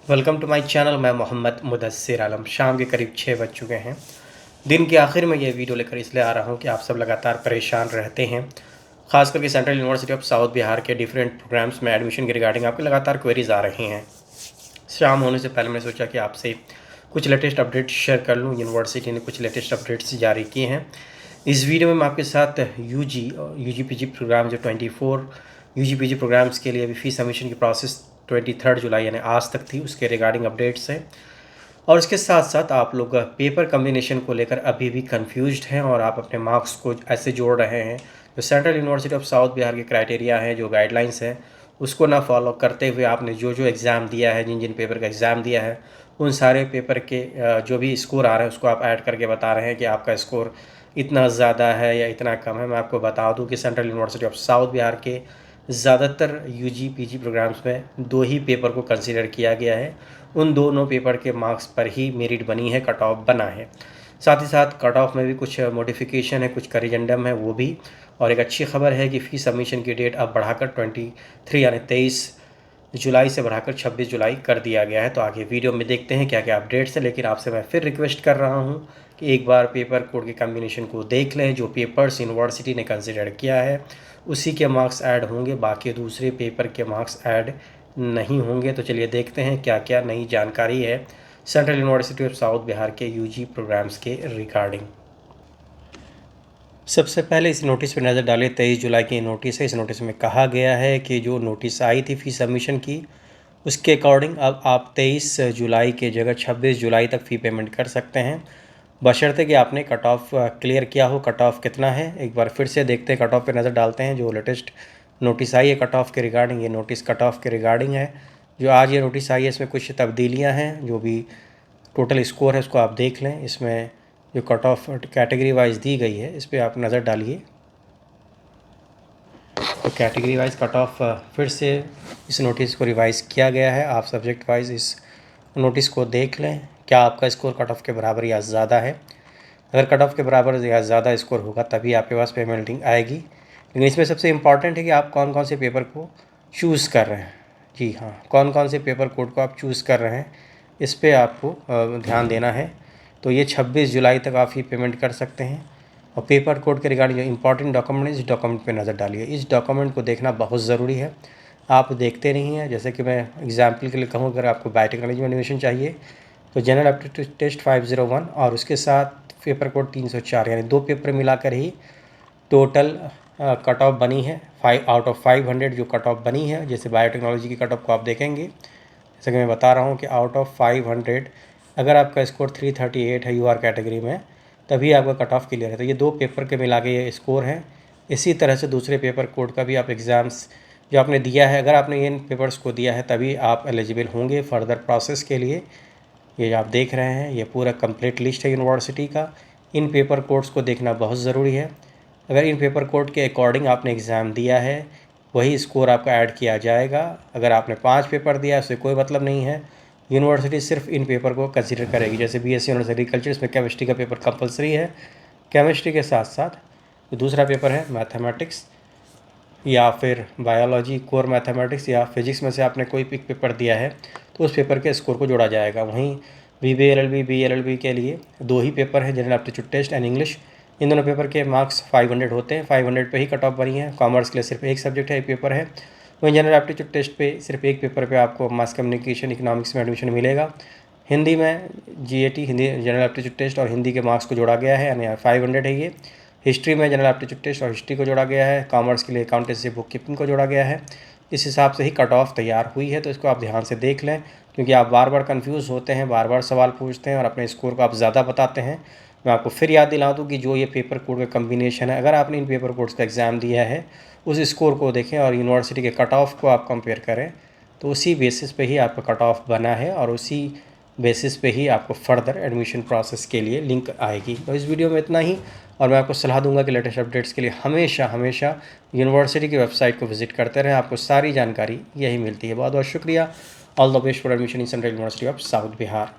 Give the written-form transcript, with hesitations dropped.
Welcome to my channel. मैं मोहम्मद मुदस्सिर आलम। शाम के करीब 6 बज चुके हैं। दिन के आखिर में ये वीडियो लेकर इसलिए आ रहा हूँ कि आप सब लगातार परेशान रहते हैं। ख़ास करके central university of south Bihar के डिफरेंट प्रोग्राम्स में एडमिशन के रिगार्डिंग आपके लगातार क्वेरीज आ रही हैं। शाम होने से पहले मैंने सोचा कि आपसे कुछ लेटेस्ट अपडेट्स शेयर कर लूँ। यूनिवर्सिटी ने कुछ लेटेस्ट अपडेट्स जारी किए हैं। इस वीडियो में मैं आपके साथ यूजी पीजी प्रोग्राम जो 24 यूजी पीजी प्रोग्राम्स के लिए अभी फीस सबमिशन की प्रोसेस 23 जुलाई यानी आज तक थी, उसके रिगार्डिंग अपडेट्स हैं। और इसके साथ साथ आप लोग पेपर कम्बिनेशन को लेकर अभी भी कंफ्यूज्ड हैं और आप अपने मार्क्स को ऐसे जोड़ रहे हैं जो central university of south Bihar के क्राइटेरिया हैं, जो गाइडलाइंस हैं, उसको ना फॉलो करते हुए आपने जो जो एग्ज़ाम दिया है, जिन जिन पेपर का एग्ज़ाम दिया है, उन सारे पेपर के जो भी स्कोर आ रहे हैं उसको आप ऐड करके बता रहे हैं कि आपका स्कोर इतना ज़्यादा है या इतना कम है। मैं आपको बता दूं कि central university of south Bihar के ज़्यादातर यूजी पीजी प्रोग्राम्स में 2 ही पेपर को कंसीडर किया गया है। उन दोनों पेपर के मार्क्स पर ही मेरिट बनी है, कट ऑफ बना है। साथ ही साथ कट ऑफ में भी कुछ मॉडिफिकेशन है, कुछ करिजेंडम है वो भी। और एक अच्छी खबर है कि फ़ीस सबमिशन की डेट अब बढ़ाकर 23 यानी 23 जुलाई से बढ़ाकर 26 जुलाई कर दिया गया है। तो आगे वीडियो में देखते हैं क्या क्या अपडेट्स है। लेकिन आपसे मैं फिर रिक्वेस्ट कर रहा हूँ कि एक बार पेपर कोड के कम्बिनेशन को देख लें। जो पेपर्स यूनिवर्सिटी ने कंसिडर किया है उसी के मार्क्स ऐड होंगे, बाकी दूसरे पेपर के मार्क्स ऐड नहीं होंगे। तो चलिए देखते हैं क्या क्या नई जानकारी है central university of south Bihar के यूजी प्रोग्राम्स के रिगार्डिंग। सबसे पहले इस नोटिस पर नज़र डालें। 23 जुलाई की नोटिस है। इस नोटिस में कहा गया है कि जो नोटिस आई थी फ़ी सबमिशन की, उसके अकॉर्डिंग अब आप 23 जुलाई के जगह 26 जुलाई तक फ़ी पेमेंट कर सकते हैं, बशर्ते कि आपने कट ऑफ क्लियर किया हो। कट ऑफ कितना है एक बार फिर से देखते हैं, कट ऑफ पे नज़र डालते हैं। जो लेटेस्ट नोटिस आई है कट ऑफ के रिगार्डिंग, ये नोटिस कट ऑफ के रिगार्डिंग है। जो आज ये नोटिस आई है इसमें कुछ तब्दीलियाँ हैं। जो भी टोटल स्कोर है उसको आप देख लें। इसमें जो कट ऑफ कैटेगरी वाइज दी गई है इस पर आप नज़र डालिए। तो कैटेगरी वाइज कट ऑफ फिर से इस नोटिस को रिवाइज़ किया गया है। आप सब्जेक्ट वाइज इस नोटिस को देख लें, क्या आपका स्कोर कट ऑफ के बराबर या ज़्यादा है। अगर कट ऑफ के बराबर या ज़्यादा स्कोर होगा तभी आपके पास पेमेंट लिंक आएगी। लेकिन इसमें सबसे इम्पॉर्टेंट है कि आप कौन कौन से पेपर को चूज़ कर रहे हैं। जी हाँ, कौन कौन से पेपर कोड को आप चूज़ कर रहे हैं इस पर आपको ध्यान देना है। तो ये 26 जुलाई तक आप ही पेमेंट कर सकते हैं। और पेपर कोड के रिगार्डिंग जो इंपॉर्टेंट डॉक्यूमेंट है, इस डॉक्यूमेंट पे नज़र डालिए। इस डॉक्यूमेंट को देखना बहुत ज़रूरी है। आप देखते नहीं हैं। जैसे कि मैं एग्जांपल के लिए कहूँ, अगर आपको बायोटेक्नोलॉजी में एडमिशन चाहिए तो जनरल एप्टीट्यूड टेस्ट 501 और उसके साथ पेपर कोड 304 यानी 2 पेपर मिलाकर ही टोटल कट ऑफ बनी है। 5 आउट ऑफ 500 जो कट ऑफ बनी है। जैसे बायोटेक्नोलॉजी की कट ऑफ को आप देखेंगे, जैसे कि मैं बता रहा हूँ कि आउट ऑफ 500 अगर आपका स्कोर 338 है यूआर कैटेगरी में, तभी आपका कट ऑफ क्लियर है। तो ये 2 पेपर के मिला के ये स्कोर है। इसी तरह से दूसरे पेपर कोड का भी आप एग्ज़ाम्स जो आपने दिया है, अगर आपने इन पेपर्स को दिया है तभी आप एलिजिबल होंगे फर्दर प्रोसेस के लिए। ये आप देख रहे हैं, ये पूरा कंप्लीट लिस्ट है यूनिवर्सिटी का। इन पेपर कोड्स को देखना बहुत ज़रूरी है। अगर इन पेपर कोड के अकॉर्डिंग आपने एग्ज़ाम दिया है वही स्कोर आपका ऐड किया जाएगा। अगर आपने 5 पेपर दिया उससे कोई मतलब नहीं है। यूनिवर्सिटी सिर्फ इन पेपर को कंसीडर करेगी। जैसे बीएससी ऑनर्स एग्रीकल्चर, इसमें केमिस्ट्री का पेपर कंपलसरी है। केमिस्ट्री के साथ साथ जो दूसरा पेपर है मैथमेटिक्स या फिर बायोलॉजी कोर मैथमेटिक्स या फिजिक्स में से आपने कोई पिक पेपर दिया है तो उस पेपर के स्कोर को जोड़ा जाएगा। वहीं बीबीएलएलबी के लिए 2 ही पेपर हैं, general aptitude test and English. इन दोनों पेपर के मार्क्स 500 होते हैं। 500 पे ही कट ऑफ बनी है। कॉमर्स के लिए सिर्फ एक सब्जेक्ट है, एक पेपर है। वहीं जनरल एप्टीट्यूड टेस्ट पे सिर्फ एक पेपर पे आपको मास कम्युनिकेशन इकोनॉमिक्स में एडमिशन मिलेगा। हिंदी में GAT Hindi general aptitude test और हिंदी के मार्क्स को जोड़ा गया है, यानी 500 है ये। हिस्ट्री में जनरल एप्टीट्यूड टेस्ट और हिस्ट्री को जोड़ा गया है। कॉमर्स के लिए अकाउंटेंसी बुक कीपिंग को जोड़ा गया है। इस हिसाब से ही कट ऑफ तैयार हुई है। तो इसको आप ध्यान से देख लें, क्योंकि आप बार बार कंफ्यूज होते हैं, बार बार सवाल पूछते हैं और अपने स्कोर को आप ज़्यादा बताते हैं। मैं आपको फिर याद दिला दूँ कि जो ये पेपर कोड का कम्बिनेशन है, अगर आपने इन पेपर कोड्स का एग्ज़ाम दिया है उस स्कोर को देखें और यूनिवर्सिटी के कट ऑफ को आप कंपेयर करें तो उसी बेसिस पे ही आपका कट ऑफ बना है और उसी बेसिस पे ही आपको फर्दर एडमिशन प्रोसेस के लिए लिंक आएगी। तो इस वीडियो में इतना ही। और मैं आपको सलाह दूंगा कि लेटेस्ट अपडेट्स के लिए हमेशा हमेशा यूनिवर्सिटी की वेबसाइट को विजिट करते रहें। आपको सारी जानकारी यही मिलती है। बहुत बहुत शुक्रिया। All the best for admission in central university of south Bihar.